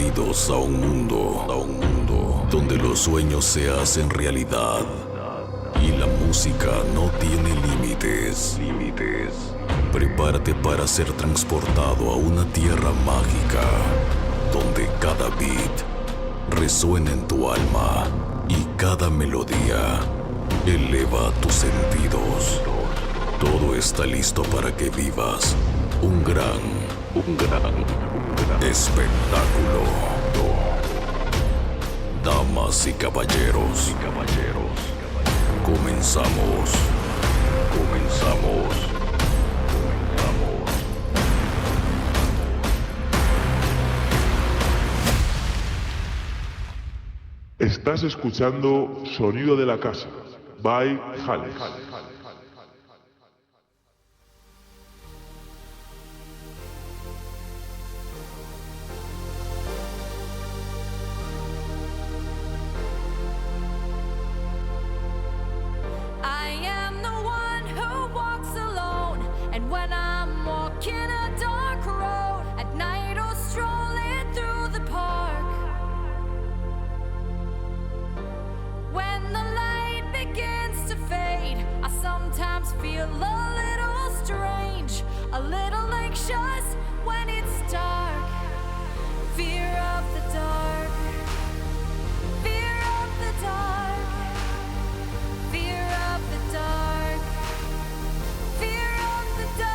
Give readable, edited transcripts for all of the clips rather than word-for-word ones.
Bienvenidos a un mundo donde los sueños se hacen realidad y la música no tiene límites. Prepárate para ser transportado a una tierra mágica donde cada beat resuena en tu alma y cada melodía eleva tus sentidos. Todo está listo para que vivas un gran espectáculo. Damas y caballeros, comenzamos. Estás escuchando Sonido de la Casa, by Jales. I am the one who walks alone, and when I'm walking a dark road at night or strolling through the park, when the light begins to fade, I sometimes feel a little strange, a little anxious when it's dark. Fear of the dark, fear of the dark, fear of the dark, fear of the dark.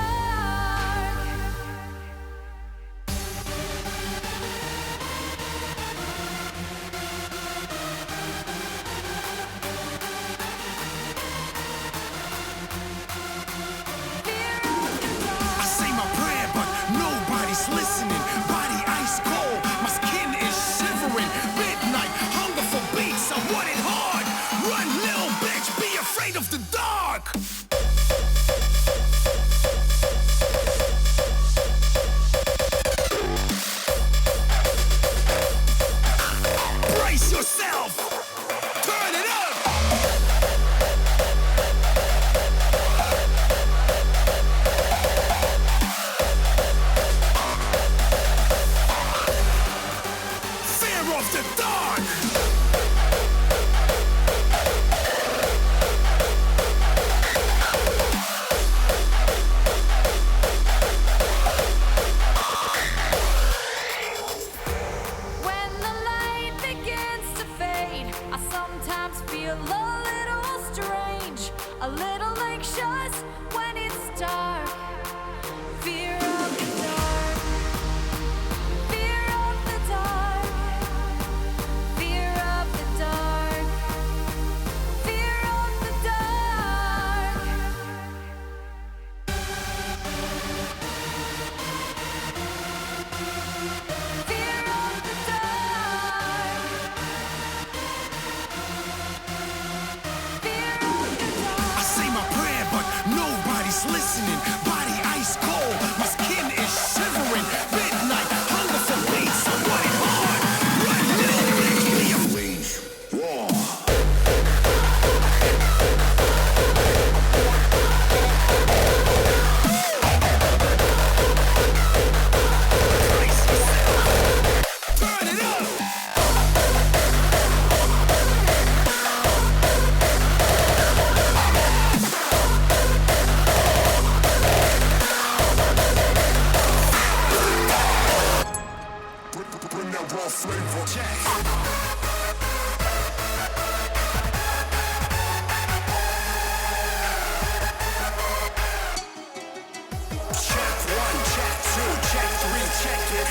I say my prayer, but nobody's listening. Body ice cold, my skin is shivering. Midnight, hunger for beats, I want it hard. Run, little bitch, be afraid of the dark. Brace yourself, turn it up. Fear of the dark. When the light begins to fade, I sometimes feel a little strange, a little anxious when it's dark. Fear of the dark, fear of the dark, fear of the dark, fear of the dark. Fear of the dark. Fear of the dark. I say my prayer, but nobody's listening. Body ice cold, my skin is shivering. Midnight, hunger for beats, I want it hard. Run, little bitch, be a wage war. Brace yourself, turn it up. Bring that raw flavor. Check. Check one, check two, check three, check it.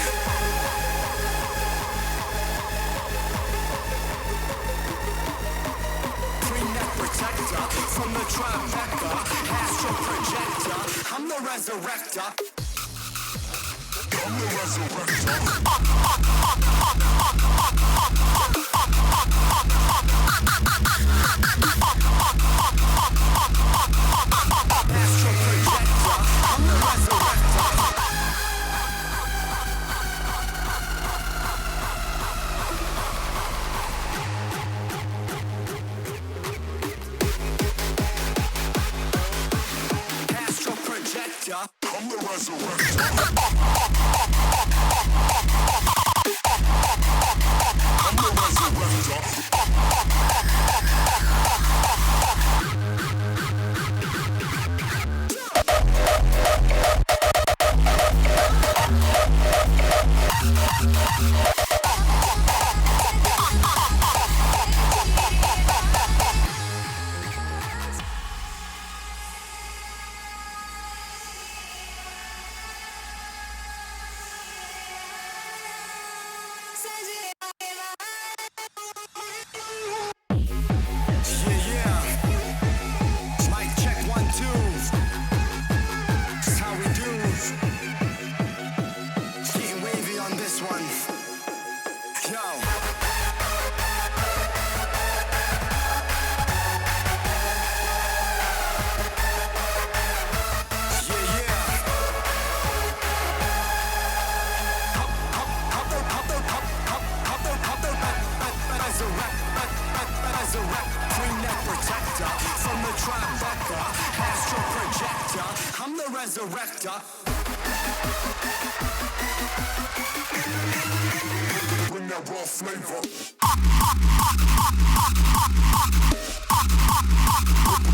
Bring that protector from the trifecta. Astro projector, I'm the resurrector. I'm the resurrector. Astro projector, I'm the resurrector. Astro projector, I'm the resurrector. Resurrector. Bring that raw flavor.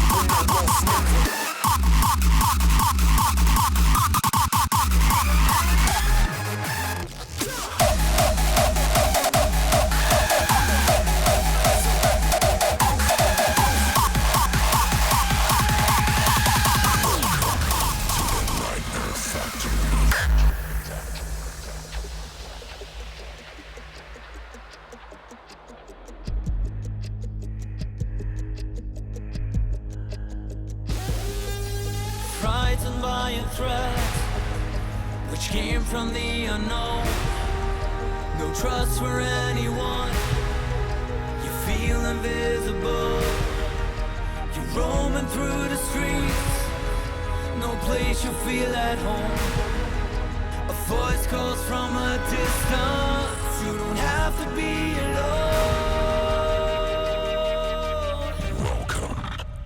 Bring that raw flavor. Frightened by a threat which came from the unknown. No trust for anyone. You feel invisible. You're roaming through the streets. No place you feel at home. A voice calls from a distance. You don't have to be alone. Welcome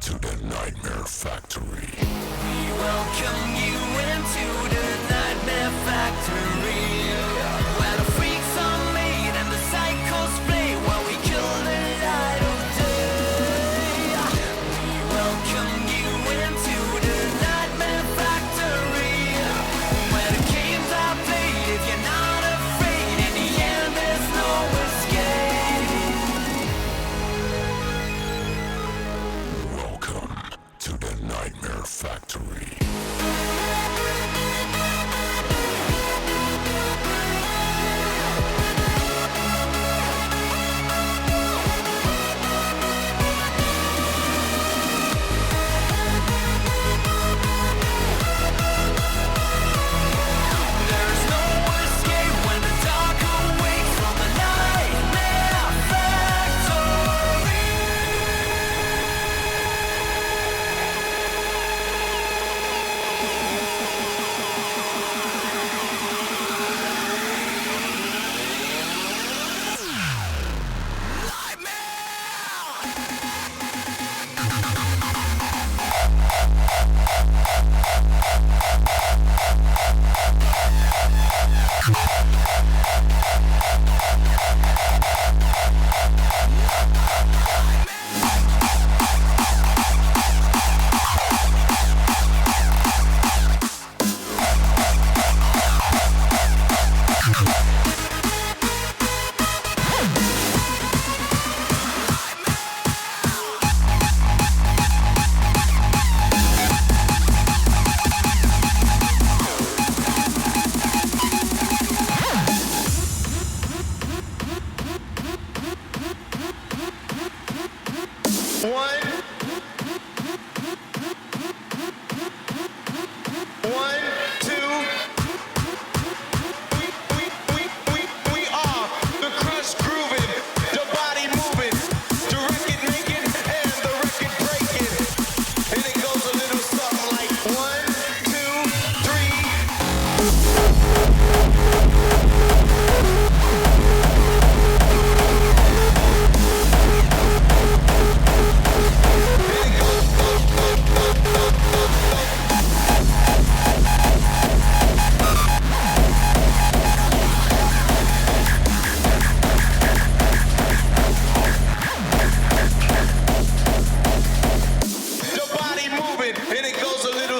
to the Nightmare Factory. We welcome you into the Nightmare Factory, where the freaks are made and the psychos play, while we kill the light of day. We welcome you into the Nightmare Factory, where the games are played. If you're not afraid, in the end there's no escape.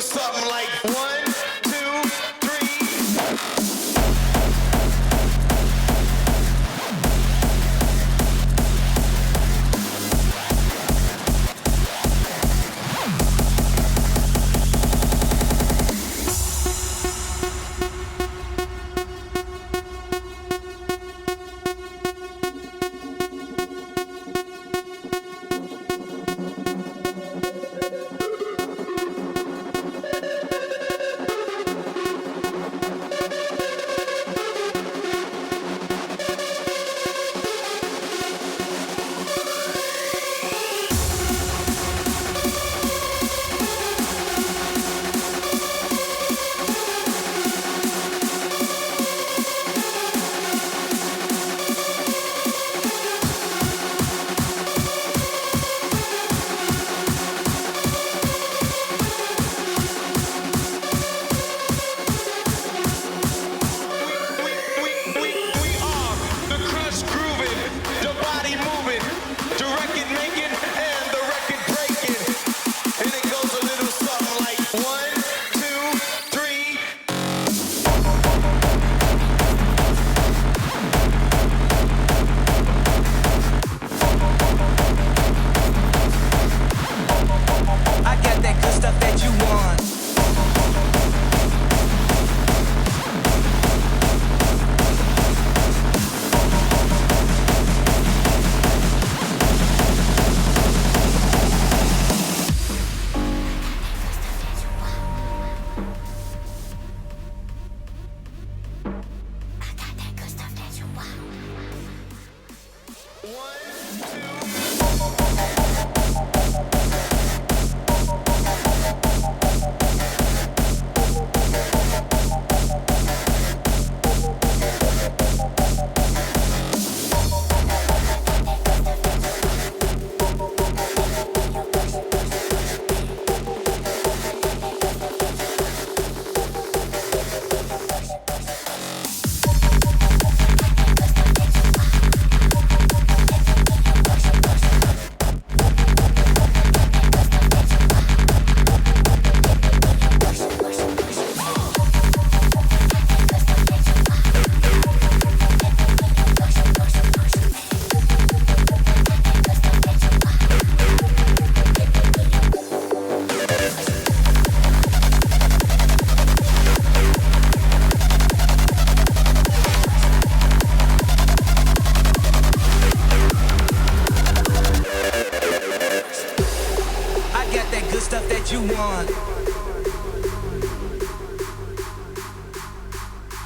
something like 1, 2, 3.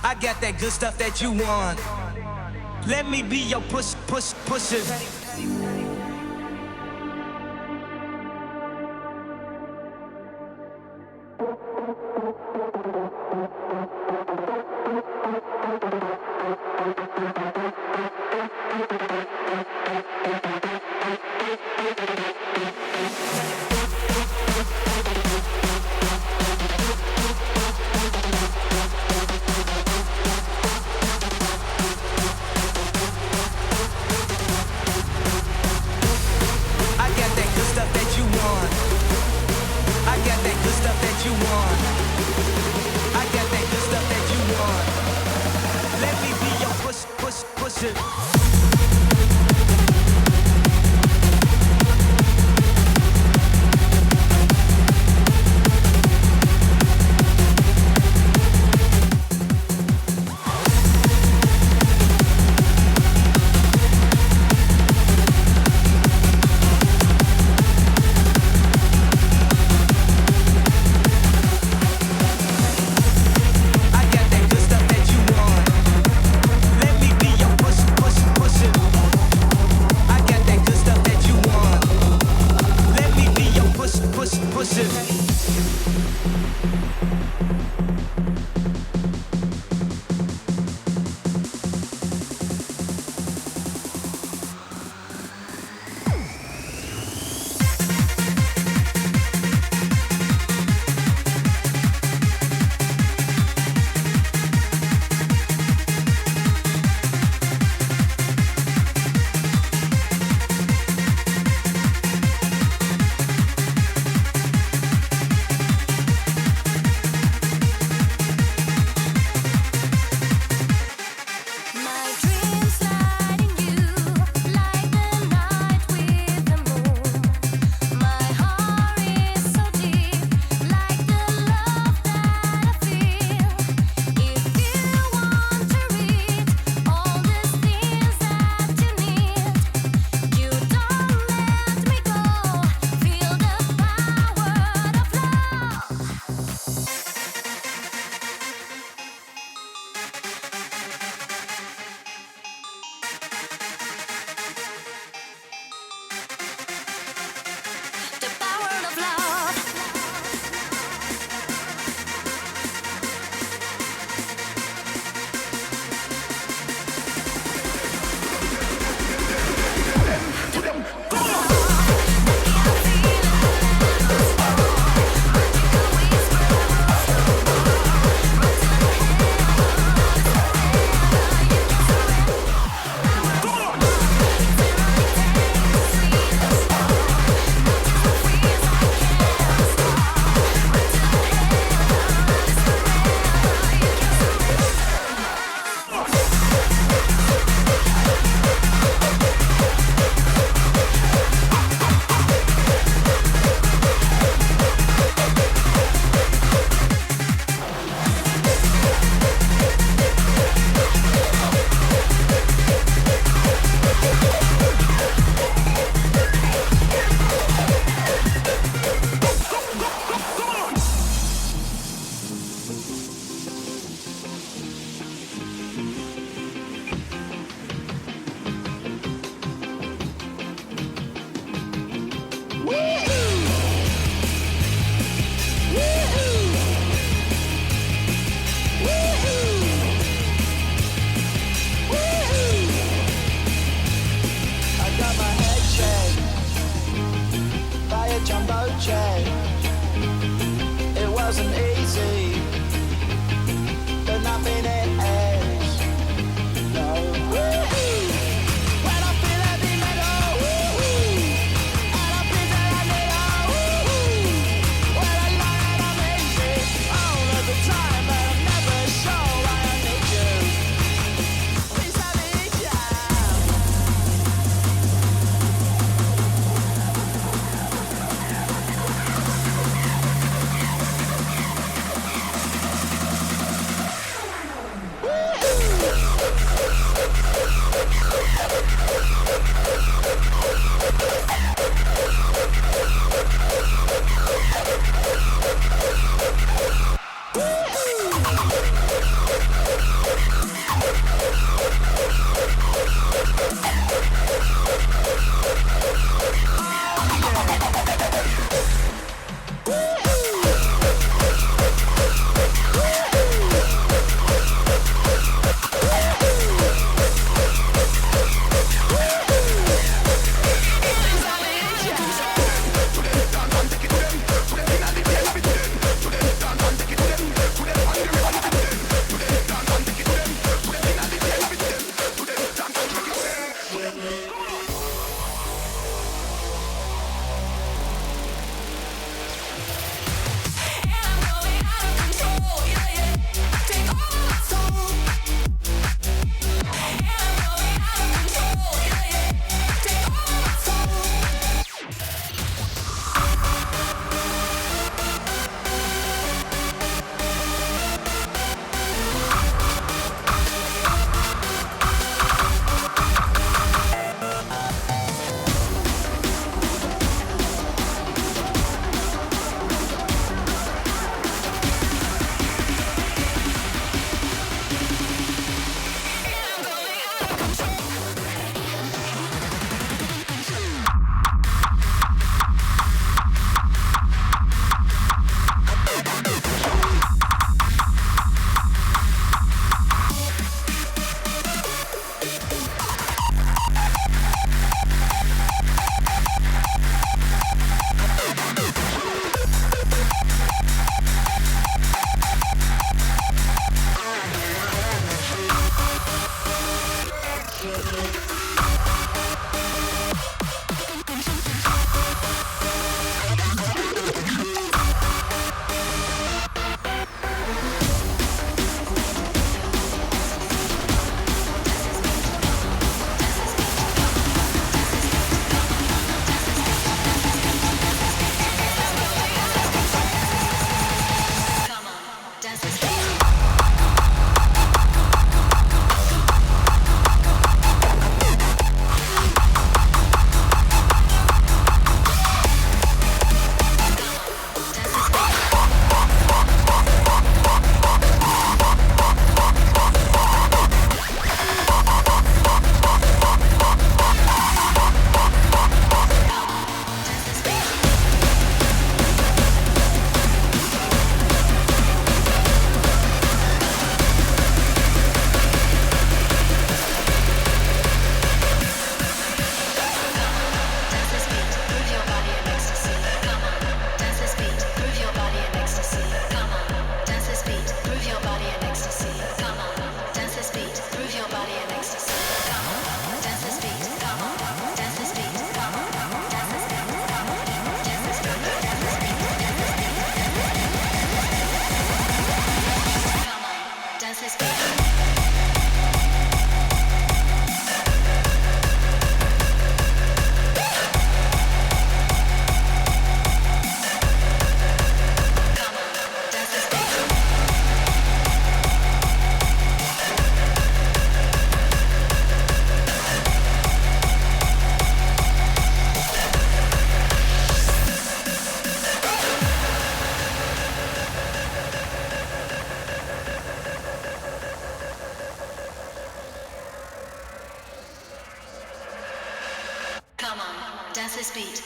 I got that good stuff that you want. Let me be your pusher. beat.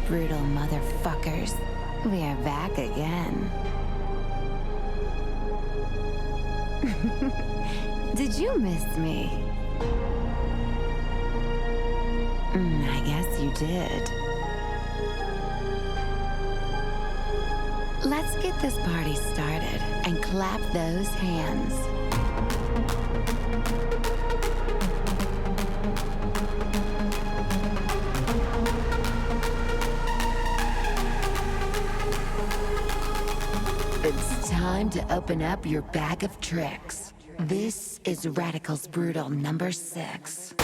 Brutal motherfuckers. We are back again. Did you miss me? I guess you did. Let's get this party started and clap those hands. It's time to open up your bag of tricks. This is Radical's Brutal number 6.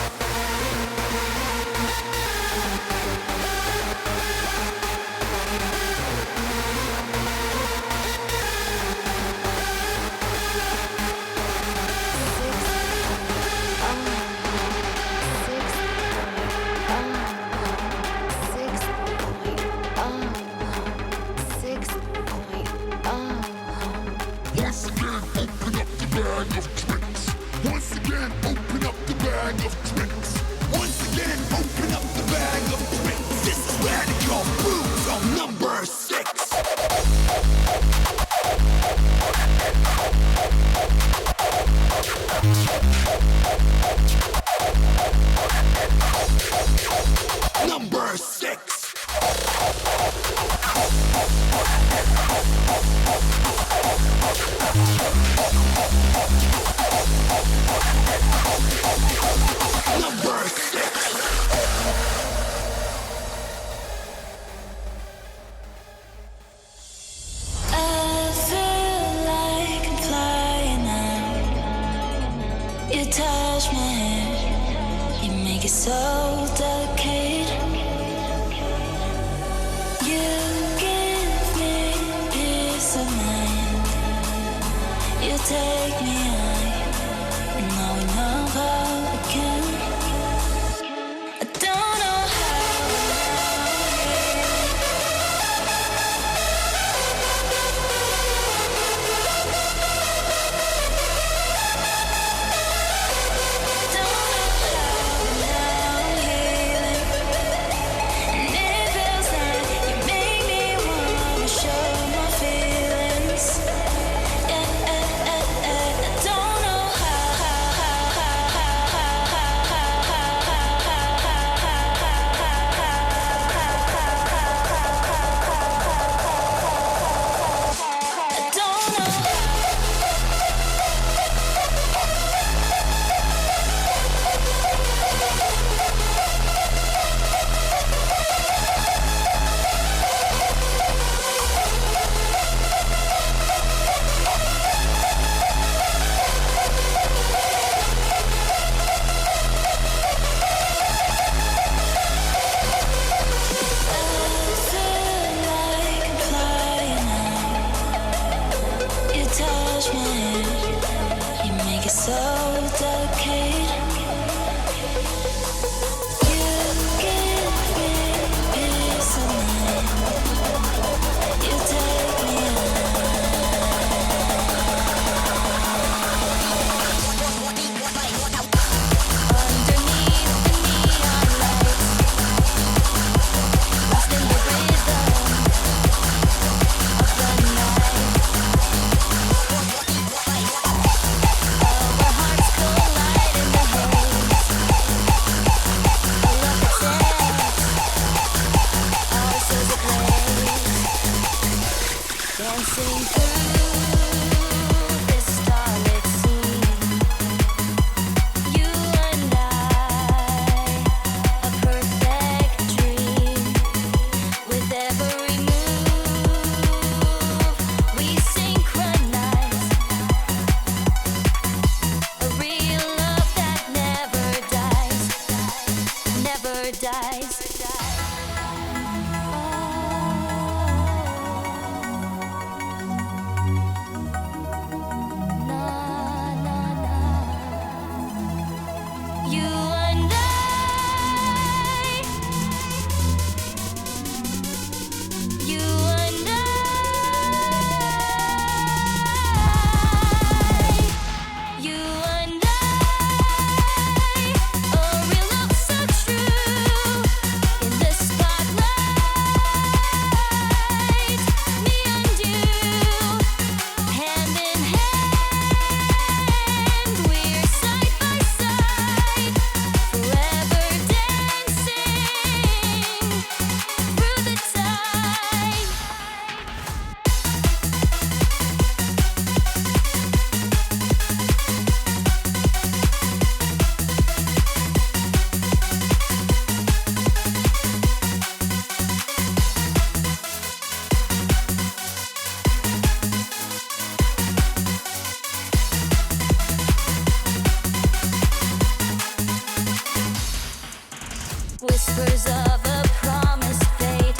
Whispers of a promised fate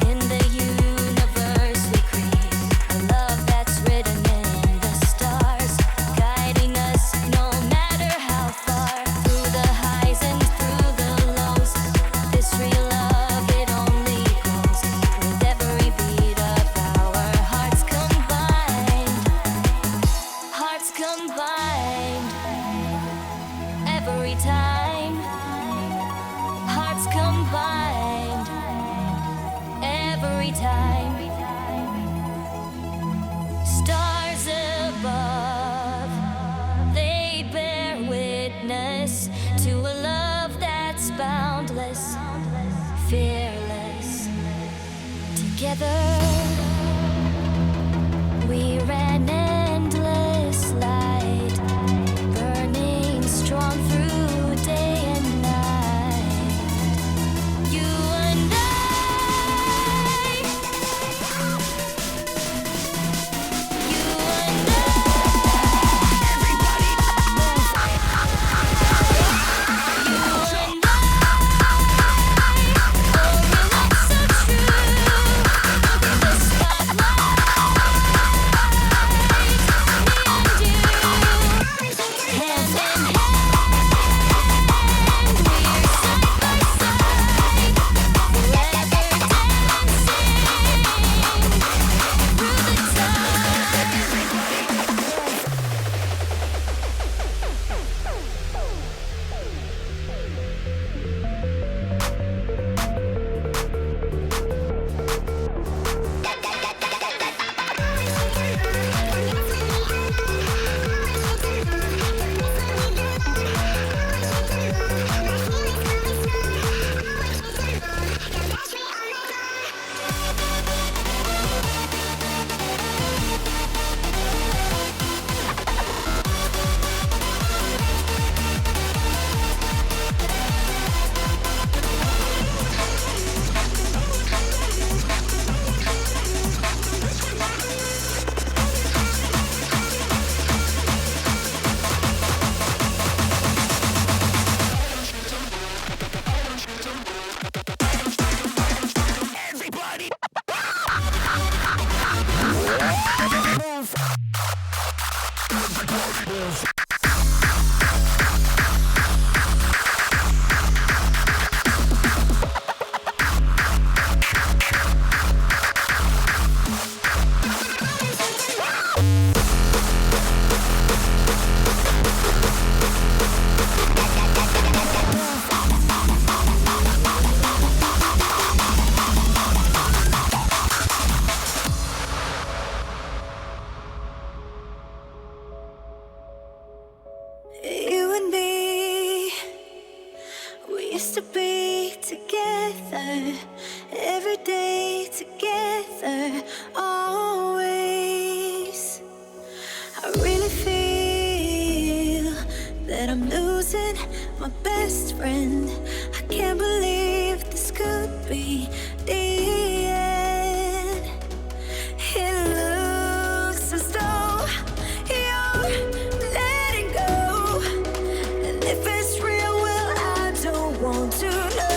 in the universe we create. A love that's written in the stars, guiding us no matter how far. Through the highs and through the lows, this real love, it only grows. With every beat of our hearts combined, every time. Hearts combined, every time. Stars above, they bear witness to a love that's boundless, fearless. Together I'm losing my best friend. I can't believe this could be the end. It looks as though you're letting go, and if it's real, well, I don't want to know.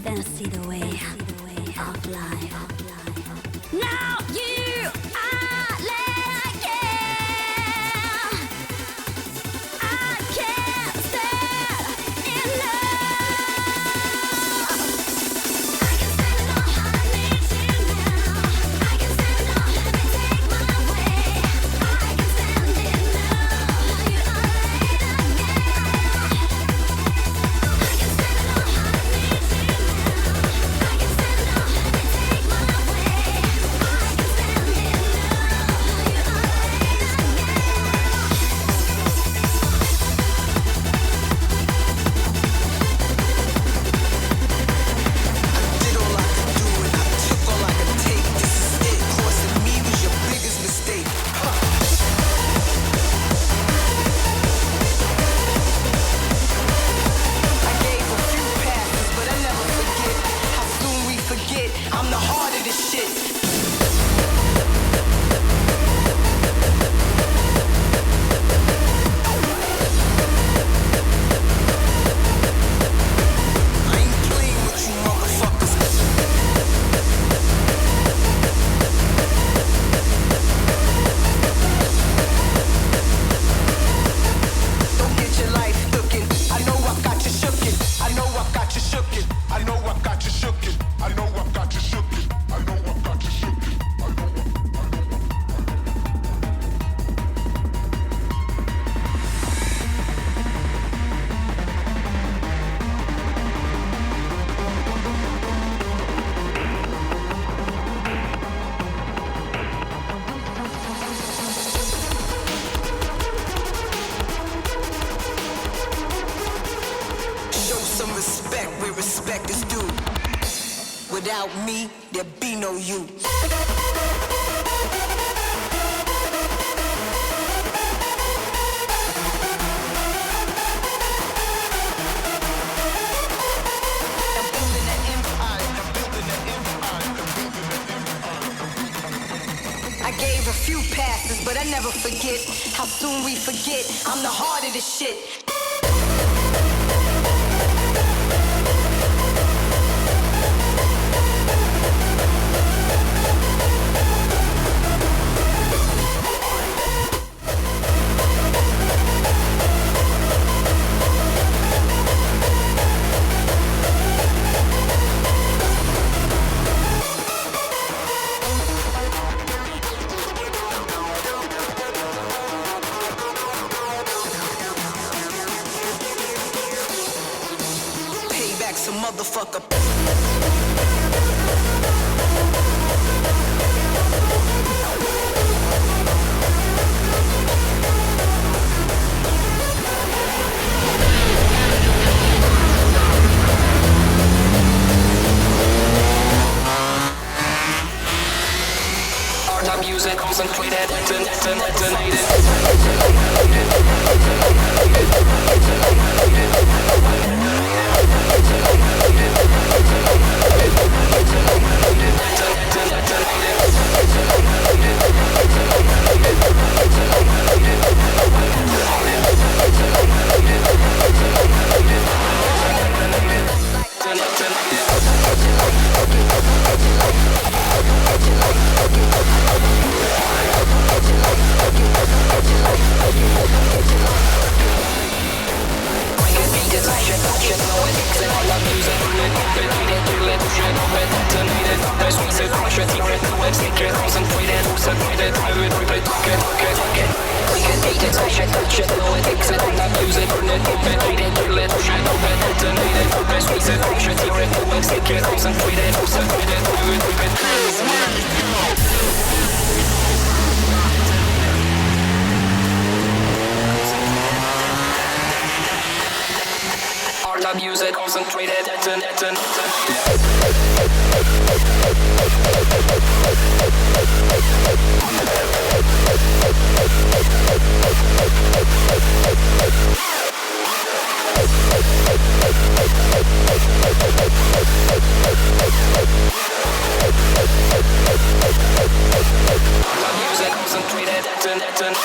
then I see the way of life. Now you are like I can't stand in love. I can stand it all, I need you now. I can stand it all, let me take my way. I can stand it now. You are late again. I can stand it all, I need you now. I can stand it all, let me take my way. I can stand it now. You are late again. Did all I could do and I took all I could take. This is it. Crossing me was your biggest mistake. I gave a few passes, but I never forget how soon we forget. I'm the heart of this shit. I ain't playing with you motherfuckers. Don't get your life looking. I know I got you shookin'. I know I got you shookin'. I know I got you shookin'. I know I got you shookin'. I know I got you shookin'. Show some respect where respect is due. Without me, there'd be no you. I'm building an empire. I'm building an empire. I'm building an empire. I gave a few passes, but I never forget how soon we forget. I'm the heart of this shit. Payback's a motherfucker. Art of music concentrated, detonated. Art of music concentrated, detonated. Music concentrated, detonated.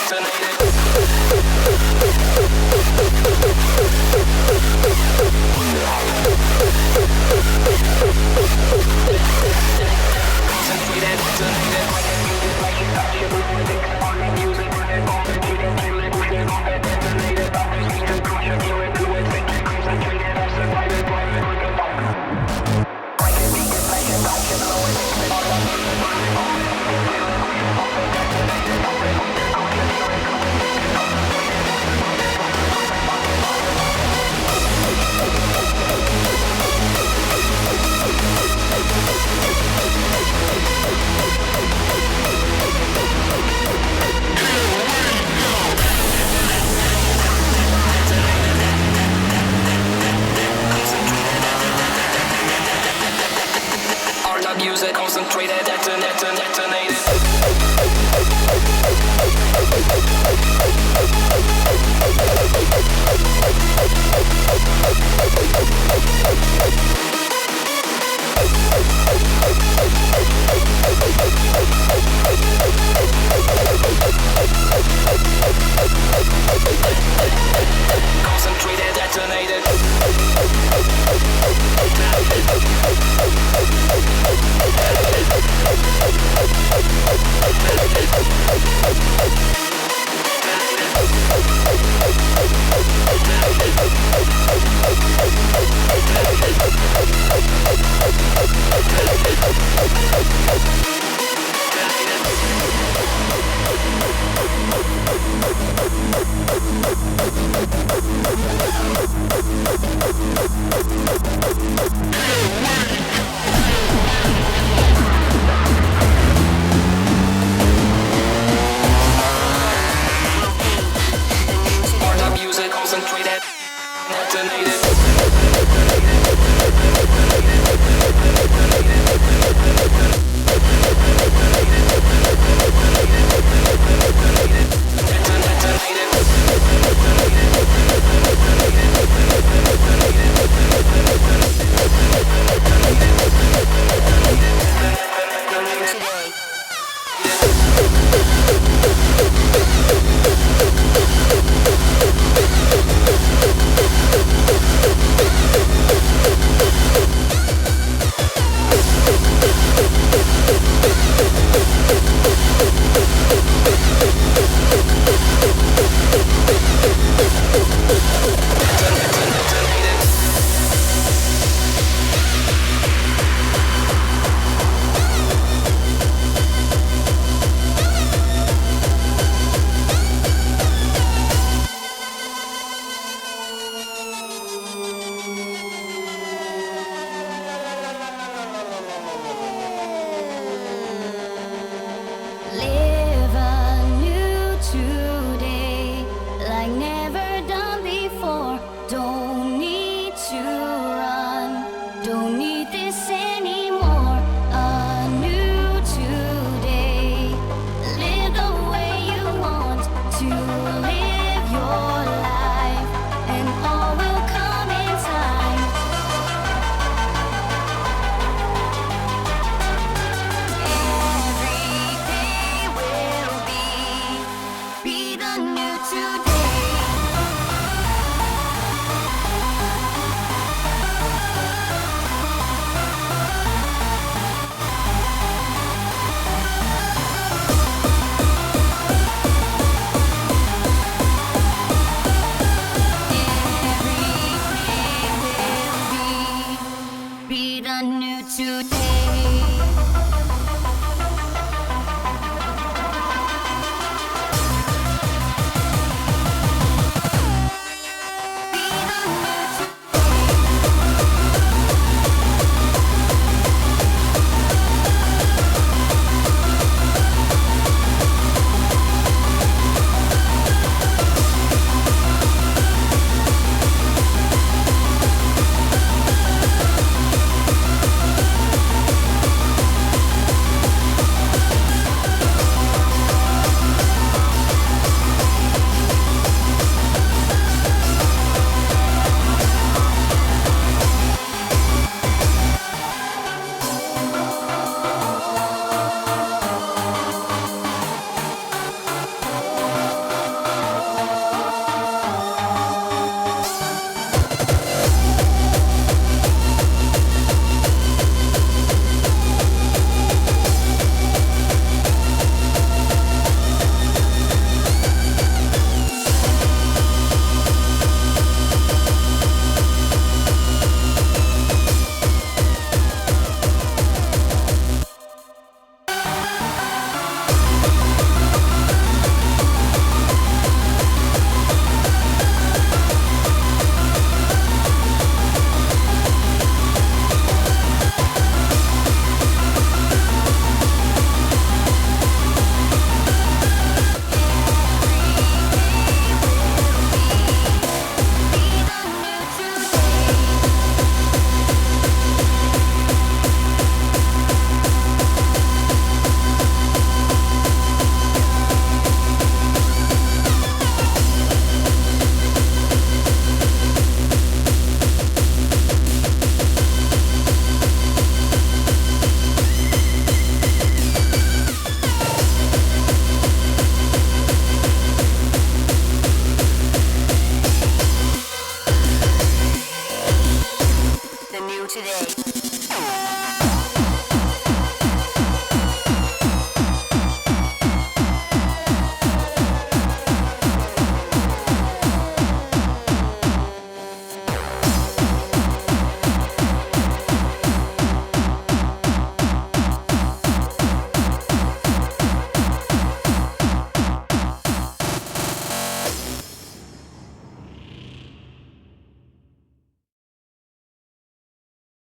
music concentrated, detonated. Concentrated, detonated. Music concentrated, detonated. Live anew today, like never done before. Don't need to run, don't need this anymore. Anew today, live the way you want to live your life, and all will come in time. Every day will be the new today. Every day will be the new today. Thank